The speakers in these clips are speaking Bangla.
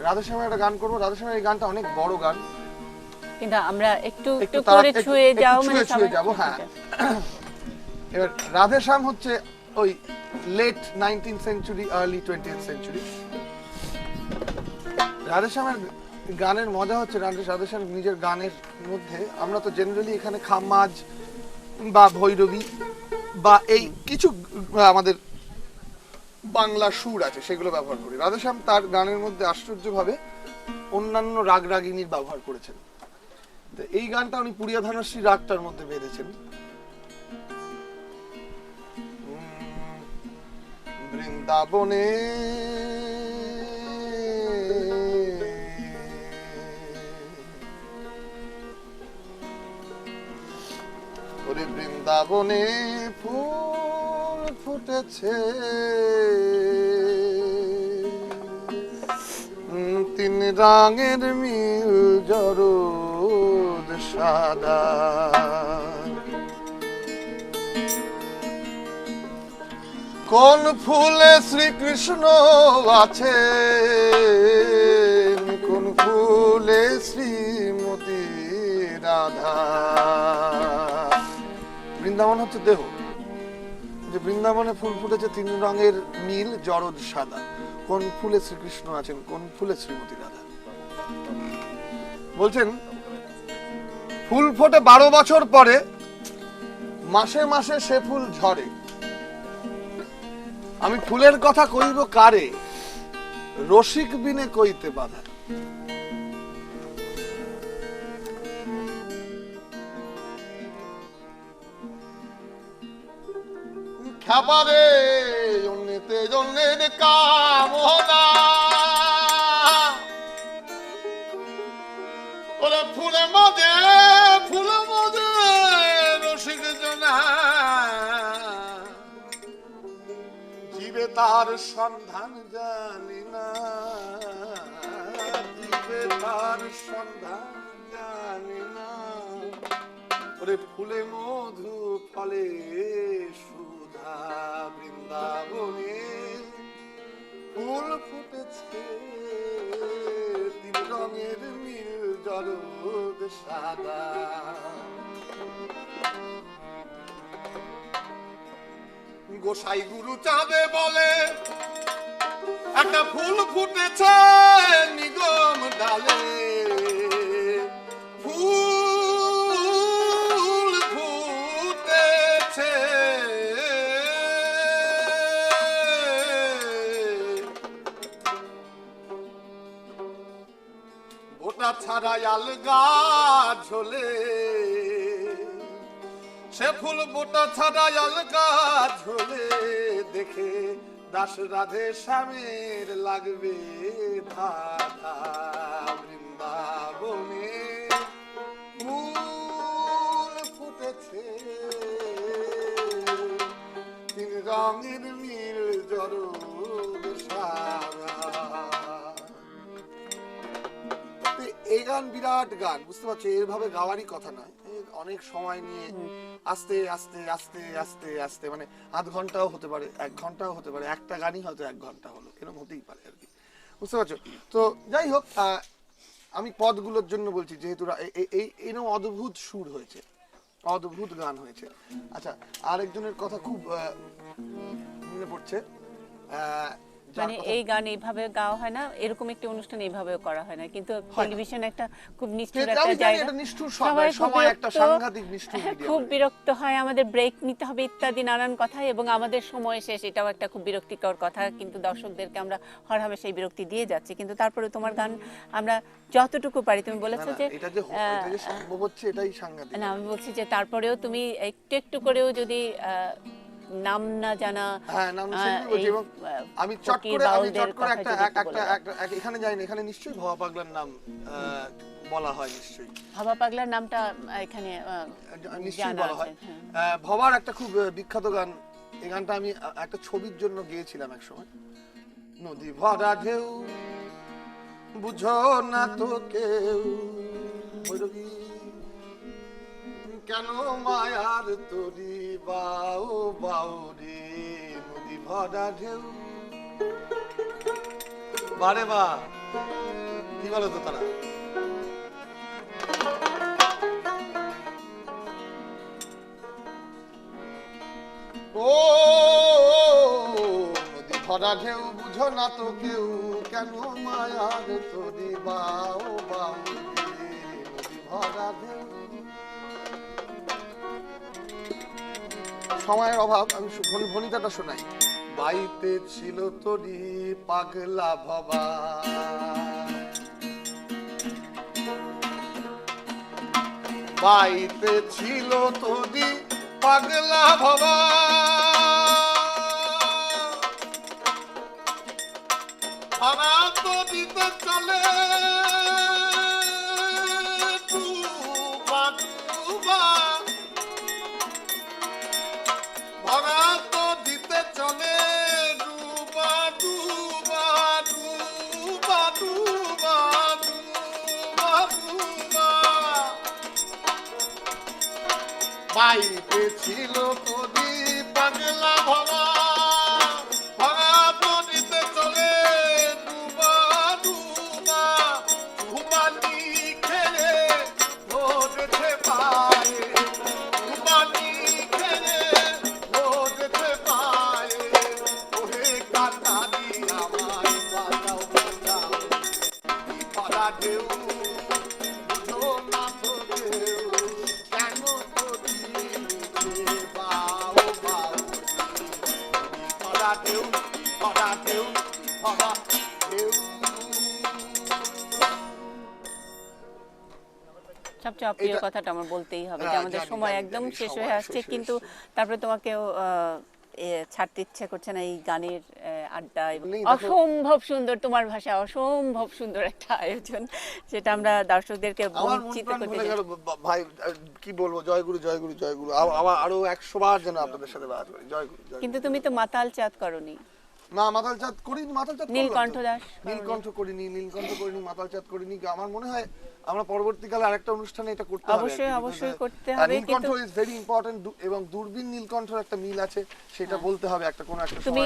রাধেশ্যামের একটা গান করবো। রাধেশ্যামের এই গানটা অনেক বড় গান, কিন্তু আমরা একটু একটু করে ছুঁয়ে যাও, মানে ছুঁয়ে যাবো। হ্যাঁ, এবার রাধেশ্যাম হচ্ছে ওই late 19th century early 20th century. রাধেশ্যামের গানের মজা হচ্ছে রাধেশ্যাম নিজের গানের মধ্যে আমরা তো জেনারেলি এখানে খামাজ বা ভৈরবী বা এই কিছু আমাদের বাংলা সুর আছে সেগুলো ব্যবহার করি। রাধেশ্যাম তার গানের মধ্যে আশ্চর্যভাবে অন্যান্য রাগ রাগিনীর ব্যবহার করেছেন। তো এই গানটা উনি পুরিয়া ধানশ্রী রাগটার মধ্যে বেঁধেছেন। বৃন্দাবনে ওরে বৃন্দাবনে ফুল ফুটেছে, তিন রঙের মিল জরদ সাদা, কোন ফুলে শ্রীকৃষ্ণ আছে, কোন ফুলে শ্রীমতী রাধা। বৃন্দাবন হচ্ছে দেহ, যে বৃন্দাবনে ফুল ফুটেছে তিন রঙের নীল জরদ সাদা, কোন ফুলে শ্রীকৃষ্ণ আছেন, কোন ফুলে শ্রীমতী রাধা। বলছেন ফুল ফোটে 12 বছর পরে, মাসে মাসে সে ফুল ঝরে, আমি ফুলের কথা কইব কারে, রসিক বিনে কইতে বাধা। খাবারে জন্যেতে জন্যের কামনা, ওরে ফুলে মজে রসিক জনা, জীবে তার সন্ধান জানি না, জীবে তার সন্ধান জানি না, ওরে ফুলে মধু ফলে সুধা, বৃন্দাবনে ফুল ফুটেছে তিন রঙের নীল জরদ সাদা। গোসাই গুরু চাঁদে বলে একটা ফুল ফুটেছে নিগম ডালে, ফুল ফুটেছে ওটা ছাড়া আলগা ঝোলে, সে ফুল বোটা ছাড়া আলগা ঝোলে, দেখে দাস রাধে শ্যামের লাগবে ধাঁধা। বৃন্দাবনে ফুল ফুটেছে তিন রঙের নীল জরদ সাদা। এই গান বিরাট গান, বুঝতে পারছো, এভাবে গাওয়ারই কথা নয়, অনেক সময় নিয়ে আস্তে আস্তে আস্তে আস্তে আস্তে, মানে আধ ঘন্টাও হতে পারে, 1 ঘন্টাও হতে পারে, একটা গানই হয়তো 1 ঘন্টা হলো, এরকম হতেই পারে আর কি, বুঝতে পারছো। তো যাই হোক, আমি পদগুলোর জন্য বলছি, যেহেতু এরকম অদ্ভুত সুর হয়েছে, অদ্ভুত গান হয়েছে। আচ্ছা, আরেকজনের কথা খুব মনে পড়ছে, মানে এই গান এইভাবে গাওয়া হয় না, এরকম একটি অনুষ্ঠান এইভাবেও করা হয় না, কিন্তু টেলিভিশন একটা খুব নিষ্ঠুর একটা জায়গা, সবাই একটা সাংঘাতিক নিষ্ঠুর, খুব বিরক্ত হয়, আমাদের ব্রেক নিতে হবে ইত্যাদি নানান কথা, এবং আমাদের সময় শেষ, এটাও একটা খুব বিরক্তিকর কথা, কিন্তু দর্শকদেরকে আমরা হরহামে সেই বিরক্তি দিয়ে যাচ্ছি। কিন্তু তারপরে তোমার গান আমরা যতটুকু পারি, তুমি বলেছো যে এটা যে সম্ভব হচ্ছে এটাই সাংঘাতিক, না আমি বলছি যে তারপরেও তুমি একটু একটু করেও যদি নাম না জানা, হ্যাঁ নাম বলছি, এবং আমি চট করে একটা এখানে যাই না, এখানে নিশ্চয়ই ভবা পাগলার নাম বলা হয়, নিশ্চয়ই ভবা পাগলার নামটা এখানে নিশ্চয়ই বলা হয়। ভবার একটা খুব বিখ্যাত গান, এই গানটা আমি একটা ছবির জন্য গেয়েছিলাম এক সময়। নদী ভরা ঢেউ বুঝো না তো কেউ, কেন মায়ার তরি বাউ বাউ রে, নদী ভরা ঢেউ বারে বা কি বলো তো তারা? ও নদী ভরা ঢেউ বুঝো না তো কেউ, কেন মায়ার তরি বাও বাউ নদী ভরা ঢেউ। সময়ের অভাব, আমি ভনিতাটা শোনাই। বাইতে ছিল তরি পাগলা ভবা, বাইতে ছিল তরি পাগলা ভবা, ভাঙা তরিতে চলে ডুবা ডুবা, ভাঙা তরিতে চলে ডুবা ডুবা ডুবা ডুবা ডুবা ডুবা। বাইতে ছিল তরি পাগলা ভবা, ভাঙা তরিতে চলে ডুবা ডুবা, ঘুমানি খেলে ধরেছে পায়ে, ঘুমানি খেলে ধরেছে পায়ে, ওহে কান্নারি আমার বাঁচাও বাঁচাও এই ভরা ঢেউ বুঝো না তো কেউ, কেন তরি বাও বাও ভরা ঢেউ ভরা ঢেউ ভরা ঢেউ। সবচেয়ে অপ্রিয় কথাটা আমার বলতেই হবে যে আমাদের সময় একদম শেষ হয়ে আসছে, কিন্তু তারপরে তোমাকেও ছাড়তে ইচ্ছে করছে না এই গানের আড্ডা। অসম্ভব সুন্দর, তোমার ভাষা অসম্ভব সুন্দর একটা আয়োজন, যেটা আমরা দর্শকদেরকে বঞ্চিত করতে চাই। ভাই কি বলবো, জয়গুরু জয়গুরু জয়গুরু, আবার আরো 100 বার যেন আপনাদের সাথে বাদ করি, জয়গুরু। কিন্তু তুমি তো মাতাল চাঁদ করনি। না মাতাল চাঁদ করিনি, মাতাল চাঁদ নীলকণ্ঠ দাস নীলকণ্ঠ করিনি, নীলকণ্ঠ করিনি, মাতাল চাঁদ করিনি। আমার মনে হয় আমরা পরবর্তীকালে আরেকটা অনুষ্ঠানে এটা করতে হবে। অবশ্যই অবশ্যই করতে হবে, নীলকণ্ঠ ইজ ভেরি ইম্পর্টেন্ট, এবং দূরবীন নীলকণ্ঠর একটা মিল আছে, সেটা বলতে হবে একটা কোন একটা সময়। তুমি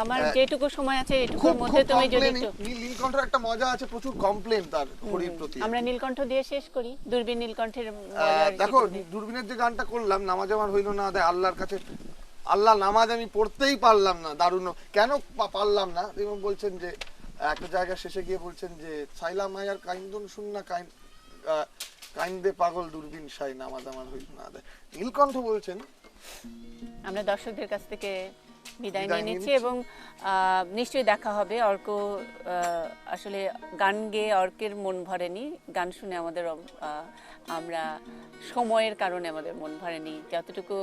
আমার যেটুকু সময় আছে এটুকুর মধ্যে তুমি যদি নীলকণ্ঠর একটা মজা আছে, প্রচুর কমপ্লেন তার হরির প্রতি। আমরা নীলকণ্ঠ দিয়ে শেষ করি, দূরবীন নীলকণ্ঠের দেখো দূরবীনের যে গানটা করলাম, নামাজ আমার হইল না আদায় আল্লাহর কাছে, আল্লাহ নামাজ আমি পড়তেই পারলাম না, দারুণ কেন পারলাম না, এবং বলছেন যে একটা জায়গা শেষে গিয়ে বলছেন যে সাইলা মায়ার কাইন্দুন শুননা কাইন্দে পাগল দূরবীন সাই নামাজ আমার হইল না আদায়। নীলকণ্ঠ বলছেন। আমরা দর্শকদের কাছ থেকে বিদায় নিয়ে নিচ্ছি, এবং নিশ্চয়ই দেখা হবে। অর্ক আসলে গান গেয়ে অর্কের মন ভরেনি, গান শুনে আমাদের আমরা সময়ের কারণে আমাদের মন ভরেনি, যতটুকু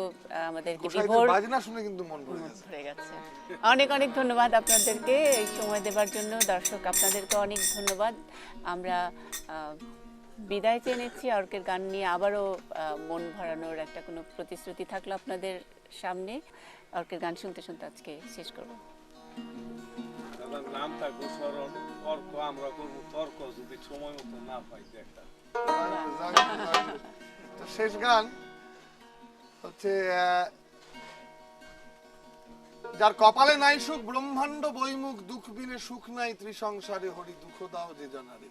আমাদেরকে বিভোর বাজনা শুনে কিন্তু মন ভরে গেছে। অনেক অনেক ধন্যবাদ আপনাদেরকে এই সময় দেবার জন্য। দর্শক আপনাদেরকে অনেক ধন্যবাদ। আমরা বিদায় চেয়ে নিচ্ছি অর্কের গান নিয়ে। আবারও মন ভরানোর একটা কোনো প্রতিশ্রুতি থাকলো আপনাদের সামনে। অর্কের গান শুনতে শুনতে আজকে শেষ করবো। নাম থাকবো স্মরণ, অর্ক আমরা করবো তর্ক, যদি সময় মতো না পাই একটা। শেষ গান হচ্ছে যার কপালে নাই সুখ ব্রহ্মাণ্ড বৈমুখ, দুঃখ বিনে সুখ নাই ত্রিসংসারে, হরি দুঃখ দাও যে জানারে।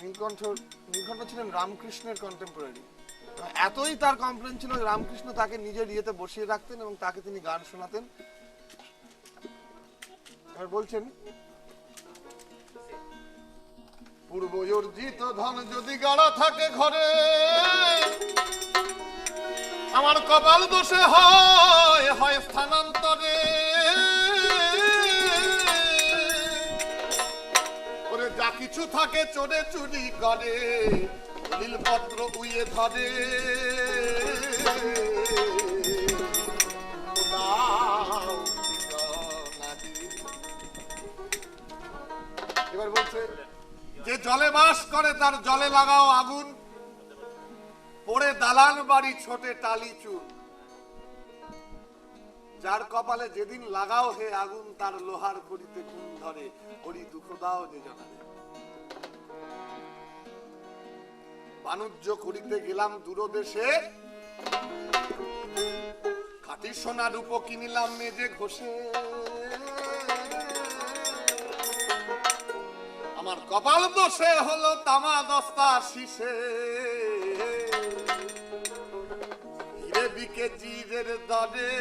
নীলকণ্ঠ ছিলেন রামকৃষ্ণের কন্টেম্পোরারি। এতই তার কমপ্লেন ছিল, রামকৃষ্ণ তাকে নিজের ইয়েতে বসিয়ে রাখতেন এবং তাকে তিনি গান শোনাতেন। এবার বলছেন, পূর্ব অর্জিত ধন যদি গাড়া থাকে ঘরে, আমার কপাল দোষে হয় স্থানান্তরে, ওরে যা কিছু থাকে চোরে চুরি করে, নীলপত্র উইয়ে ধরে, এবার বলছে যে জলে বাস করে তার জলে লাগাও আগুন, পড়ে দালান বাড়ি ছোটে টালি চুন, যার কপালে যেদিন লাগাও হে আগুন, তার লোহার করিতে খুন ধরে, হরি দুঃখ দাও যে জানারে। বাণিজ্য করিতে গেলাম দূরদেশে, খাঁটি সোনা রূপ কিনিলাম মেজে ঘষে, আমার কপাল দোষে হলো তামা দস্তা শিশে হিরে বিকে জিরের দরে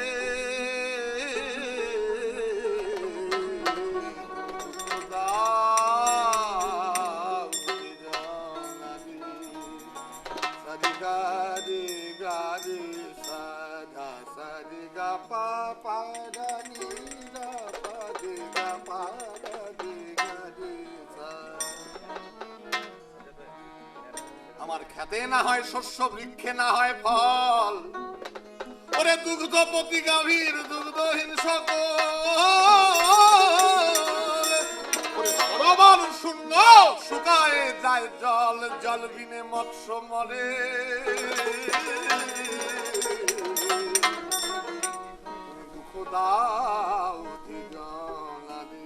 সারি গারে গারে সাধা সারি গা পা পা দা নি দা পা দে গা পা দা দে গা রে সা। আমার খেতে না হয় শস্য, বৃক্ষে না হয় ফল, ওরে দুগ্ধপতি গাভীর দুগ্ধহীন সকল, ওরে সরোবর শূন্য শুকায় যায় জল, জল বিনে মৎস্য মরে। দুঃখ দাও দিগনাদি।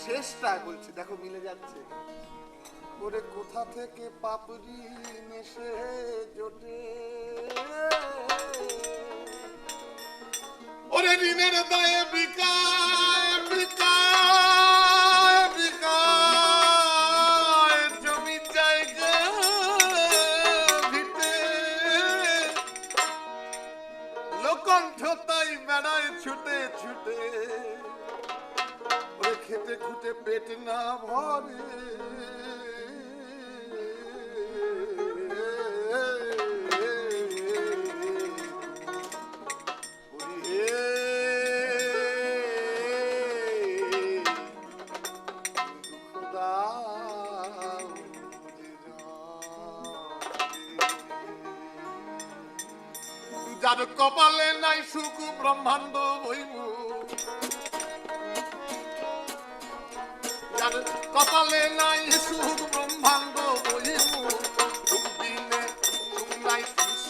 শেষটায় বলছি, দেখো মিলে যাচ্ছে। ওরে কোথা থেকে পাপড়ি নেশে জোটে, ওরে ঋণের দায়ে বিকায় বিকায় বিকায় জমি জায়গা ভিটে, লোকণ্ঠ তাই বেড়ায় ছুটে ছুটে, ওরে খেতে খুঁটে পেট না ভরে। যার কপালে নাই সুখ ব্রহ্মাণ্ড বইমু, যার কপালে নাই সুখ ব্রহ্মাণ্ড বইমু, সুখ দিনে সুখ নাই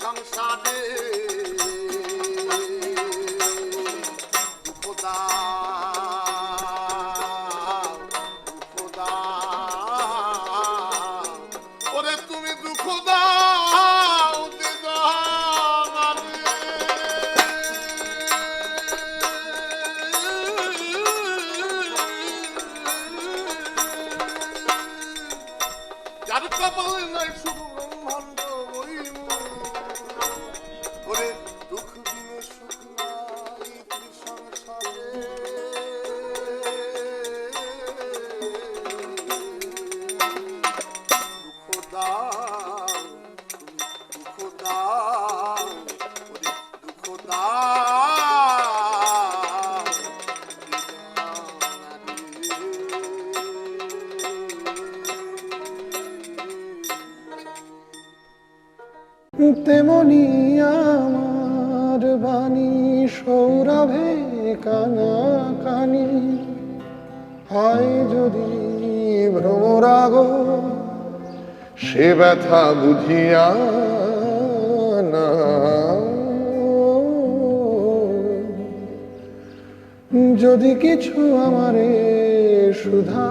সংসারে। দুঃখ দাও দুঃখ দাও, ওরে তুমি দুঃখ দাও যার কপালে নাই সুখ ব্রহ্মাণ্ড বইমু, ওরে দুঃখ দিনে সুখ নাই সংসারে। দুঃখ দাও দুঃখ দাও, ওরে দুঃখ দাও তেমনি আমার বাণী সৌরভে কানা কানি হয় যদি ভ্রমরাগ, সে ব্যথা বুঝিয়া না যদি কিছু আমারে সুধা